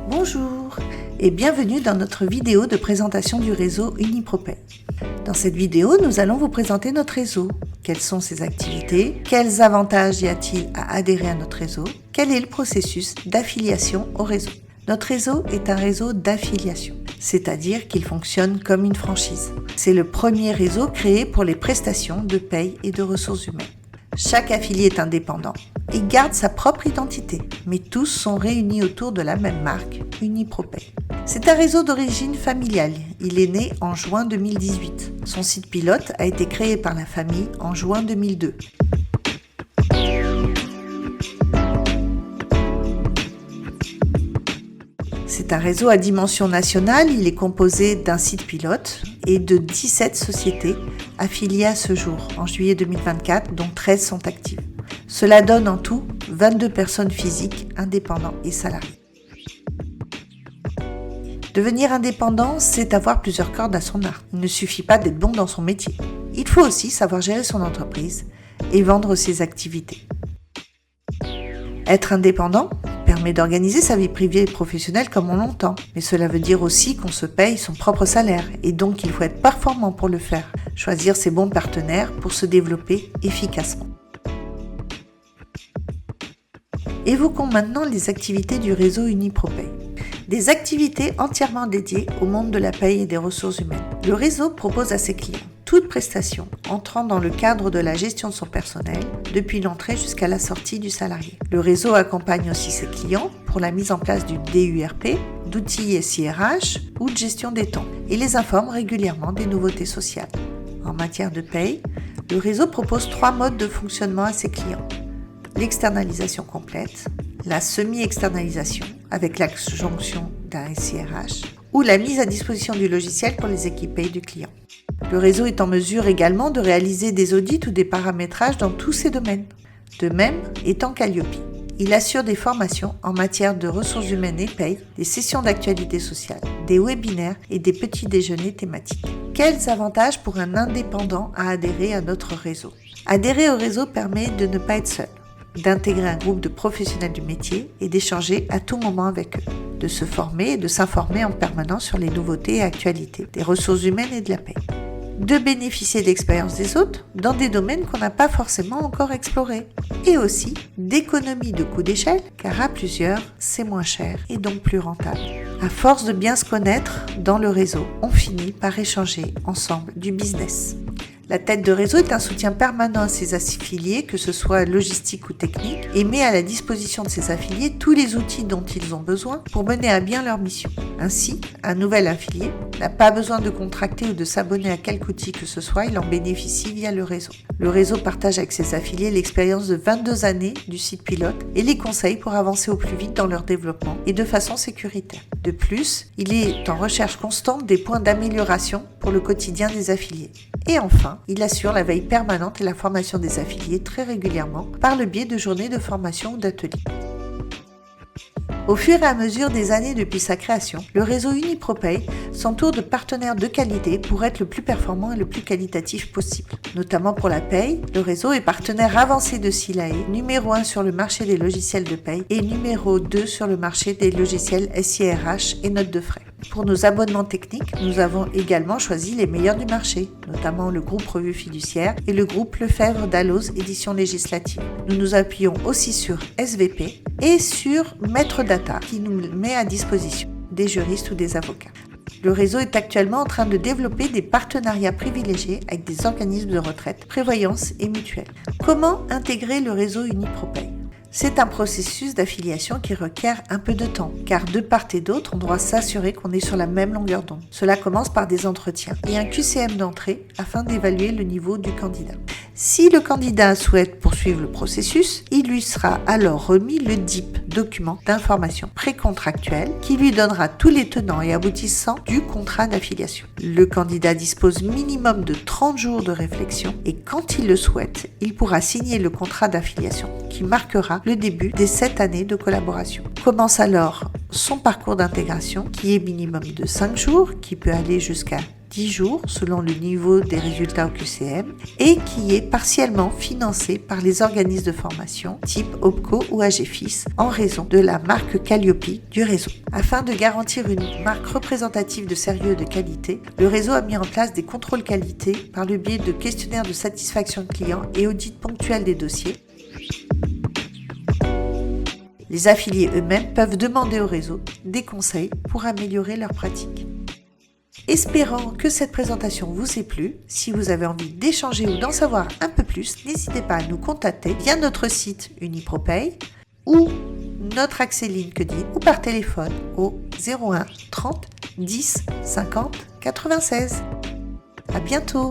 Bonjour et bienvenue dans notre vidéo de présentation du réseau UniProPay. Dans cette vidéo, nous allons vous présenter notre réseau. Quelles sont ses activités? Quels avantages y a-t-il à adhérer à notre réseau? Quel est le processus d'affiliation au réseau? Notre réseau est un réseau d'affiliation, c'est-à-dire qu'il fonctionne comme une franchise. C'est le premier réseau créé pour les prestations de paye et de ressources humaines. Chaque affilié est indépendant et garde sa propre identité, mais tous sont réunis autour de la même marque, UniProPay. C'est un réseau d'origine familiale. Il est né en juin 2018. Son site pilote a été créé par la famille en juin 2002. C'est un réseau à dimension nationale. Il est composé d'un site pilote et de 17 sociétés affiliées à ce jour, en juillet 2024, dont 13 sont actives. Cela donne en tout 22 personnes physiques, indépendants et salariés. Devenir indépendant, c'est avoir plusieurs cordes à son arc. Il ne suffit pas d'être bon dans son métier. Il faut aussi savoir gérer son entreprise et vendre ses activités. Être indépendant permet d'organiser sa vie privée et professionnelle comme on l'entend. Mais cela veut dire aussi qu'on se paye son propre salaire et donc il faut être performant pour le faire. Choisir ses bons partenaires pour se développer efficacement. Évoquons maintenant les activités du réseau UniProPay. Des activités entièrement dédiées au monde de la paye et des ressources humaines. Le réseau propose à ses clients toute prestation entrant dans le cadre de la gestion de son personnel, depuis l'entrée jusqu'à la sortie du salarié. Le réseau accompagne aussi ses clients pour la mise en place du DURP, d'outils SIRH ou de gestion des temps et les informe régulièrement des nouveautés sociales. En matière de paye, le réseau propose 3 modes de fonctionnement à ses clients. L'externalisation complète, la semi-externalisation avec l'adjonction d'un SIRH ou la mise à disposition du logiciel pour les équipes paye du client. Le réseau est en mesure également de réaliser des audits ou des paramétrages dans tous ces domaines. De même, étant Calliope, il assure des formations en matière de ressources humaines et paye, des sessions d'actualité sociale, des webinaires et des petits déjeuners thématiques. Quels avantages pour un indépendant à adhérer à notre réseau? Adhérer au réseau permet de ne pas être seul, d'intégrer un groupe de professionnels du métier et d'échanger à tout moment avec eux, de se former et de s'informer en permanence sur les nouveautés et actualités des ressources humaines et de la paie, de bénéficier de l'expérience des autres dans des domaines qu'on n'a pas forcément encore explorés, et aussi d'économies de coûts d'échelle, car à plusieurs, c'est moins cher et donc plus rentable. À force de bien se connaître dans le réseau, on finit par échanger ensemble du business. La tête de réseau est un soutien permanent à ses affiliés, que ce soit logistique ou technique, et met à la disposition de ses affiliés tous les outils dont ils ont besoin pour mener à bien leur mission. Ainsi, un nouvel affilié n'a pas besoin de contracter ou de s'abonner à quelque outil que ce soit, il en bénéficie via le réseau. Le réseau partage avec ses affiliés l'expérience de 22 années du site pilote et les conseils pour avancer au plus vite dans leur développement et de façon sécuritaire. De plus, il est en recherche constante des points d'amélioration pour le quotidien des affiliés. Et enfin, il assure la veille permanente et la formation des affiliés très régulièrement par le biais de journées de formation ou d'ateliers. Au fur et à mesure des années depuis sa création, le réseau UniProPay s'entoure de partenaires de qualité pour être le plus performant et le plus qualitatif possible. Notamment pour la paye, le réseau est partenaire avancé de Silae, numéro 1 sur le marché des logiciels de paye et numéro 2 sur le marché des logiciels SIRH et notes de frais. Pour nos abonnements techniques, nous avons également choisi les meilleurs du marché, notamment le groupe Revue Fiduciaire et le groupe Lefebvre Dalloz Éditions Législatives. Nous nous appuyons aussi sur SVP et sur Maître Data qui nous met à disposition des juristes ou des avocats. Le réseau est actuellement en train de développer des partenariats privilégiés avec des organismes de retraite, prévoyance et mutuelle. Comment intégrer le réseau UniProPay ? C'est un processus d'affiliation qui requiert un peu de temps, car de part et d'autre, on doit s'assurer qu'on est sur la même longueur d'onde. Cela commence par des entretiens et un QCM d'entrée afin d'évaluer le niveau du candidat. Si le candidat souhaite poursuivre le processus, il lui sera alors remis le DIP, document d'information précontractuelle, qui lui donnera tous les tenants et aboutissants du contrat d'affiliation. Le candidat dispose minimum de 30 jours de réflexion et quand il le souhaite, il pourra signer le contrat d'affiliation qui marquera le début des 7 années de collaboration. Commence alors son parcours d'intégration qui est minimum de 5 jours, qui peut aller jusqu'à 10 jours selon le niveau des résultats au QCM et qui est partiellement financé par les organismes de formation type OPCO ou AGFIS en raison de la marque Calliope du réseau. Afin de garantir une marque représentative de sérieux et de qualité, le réseau a mis en place des contrôles qualité par le biais de questionnaires de satisfaction de clients et audits ponctuels des dossiers. Les affiliés eux-mêmes peuvent demander au réseau des conseils pour améliorer leurs pratiques. Espérant que cette présentation vous ait plu, si vous avez envie d'échanger ou d'en savoir un peu plus, n'hésitez pas à nous contacter via notre site UniProPay ou notre accès LinkedIn ou par téléphone au 01 30 10 50 96. À bientôt!